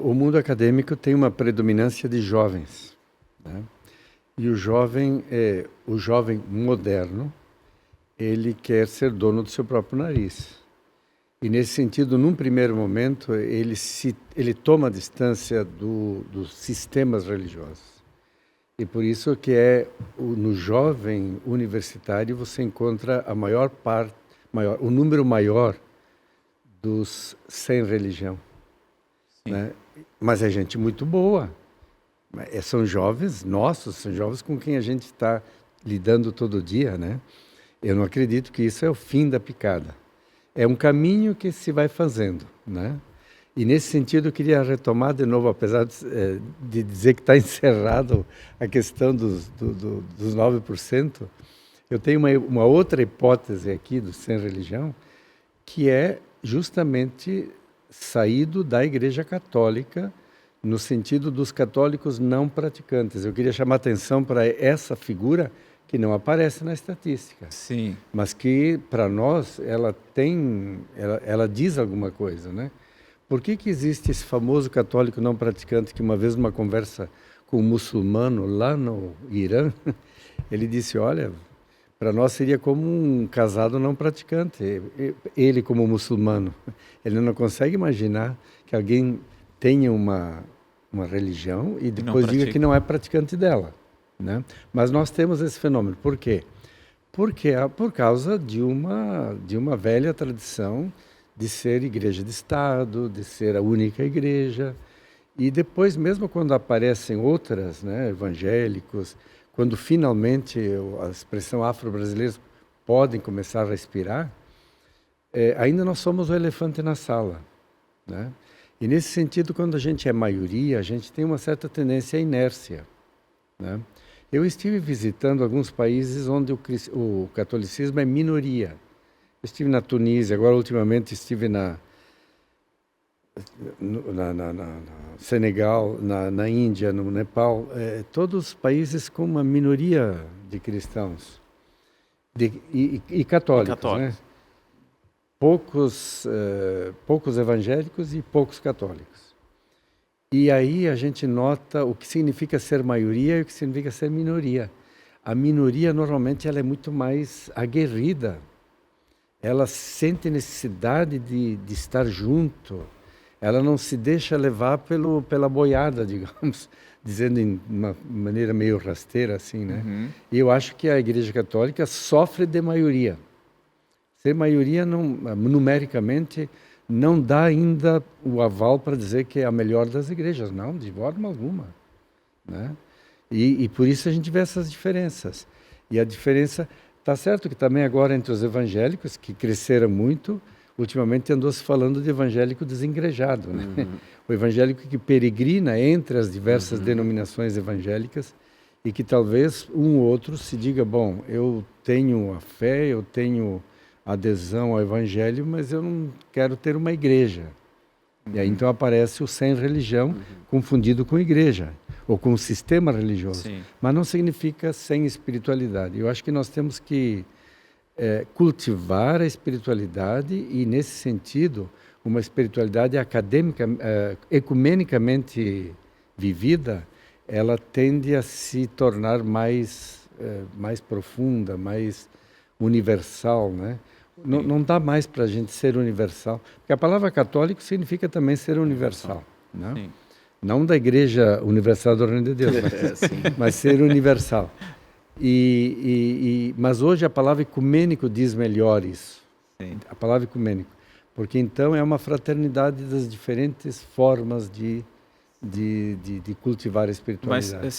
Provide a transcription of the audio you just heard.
O mundo acadêmico tem uma predominância de jovens, né? E o jovem moderno, ele quer ser dono do seu próprio nariz. E nesse sentido, num primeiro momento, ele toma distância dos sistemas religiosos. E por isso que no jovem universitário você encontra o número maior dos sem religião, Sim. né? Mas é gente muito boa. São jovens nossos, são jovens com quem a gente está lidando todo dia, né? Eu não acredito que isso é o fim da picada. É um caminho que se vai fazendo, né? E nesse sentido eu queria retomar de novo, apesar de dizer que está encerrado a questão dos 9%, eu tenho uma outra hipótese aqui do sem religião, que é justamente saído da Igreja Católica, no sentido dos católicos não praticantes. Eu queria chamar atenção para essa figura que não aparece na estatística, Sim. mas que para nós ela diz alguma coisa, né? Por que existe esse famoso católico não praticante que uma vez numa conversa com um muçulmano lá no Irã, ele disse, olha, para nós seria como um casado não praticante, ele como muçulmano. Ele não consegue imaginar que alguém tenha uma religião e depois diga que não é praticante dela, né? Mas nós temos esse fenômeno. Por quê? Porque por causa de uma velha tradição de ser igreja de Estado, de ser a única igreja. E depois, mesmo quando aparecem outras, né, evangélicos, quando finalmente a expressão afro-brasileira podem começar a respirar, ainda nós somos o elefante na sala, né? E nesse sentido, quando a gente é maioria, a gente tem uma certa tendência à inércia, né? Eu estive visitando alguns países onde o catolicismo é minoria. Eu estive na Tunísia, agora ultimamente estive no Senegal, na Índia, no Nepal, todos os países com uma minoria de cristãos e católicos, né? Poucos evangélicos e poucos católicos. E aí a gente nota o que significa ser maioria e o que significa ser minoria. A minoria, normalmente, ela é muito mais aguerrida. Ela sente necessidade de estar junto. Ela não se deixa levar pela boiada, digamos, dizendo de uma maneira meio rasteira, assim, né? Uhum. E eu acho que a Igreja Católica sofre de maioria. Ser maioria, numericamente, não dá ainda o aval para dizer que é a melhor das igrejas, não, de forma alguma, né? E por isso a gente vê essas diferenças. E a diferença, está certo que também agora entre os evangélicos, que cresceram muito, ultimamente andou-se falando de evangélico desengrejado, né? Uhum. O evangélico que peregrina entre as diversas denominações evangélicas e que talvez um ou outro se diga, bom, eu tenho a fé, eu tenho adesão ao evangelho, mas eu não quero ter uma igreja. E aí então aparece o sem religião confundido com igreja ou com o sistema religioso. Sim. Mas não significa sem espiritualidade. Eu acho que nós temos que cultivar a espiritualidade e, nesse sentido, uma espiritualidade acadêmica, ecumenicamente vivida, ela tende a se tornar mais profunda, mais universal, né? Não dá mais para a gente ser universal, porque a palavra católico significa também ser universal, né? Sim. Não da Igreja Universal do Reino de Deus, mas ser universal. Mas hoje a palavra ecumênico diz melhor isso. Sim. A palavra ecumênico, porque então é uma fraternidade das diferentes formas de cultivar a espiritualidade. Mas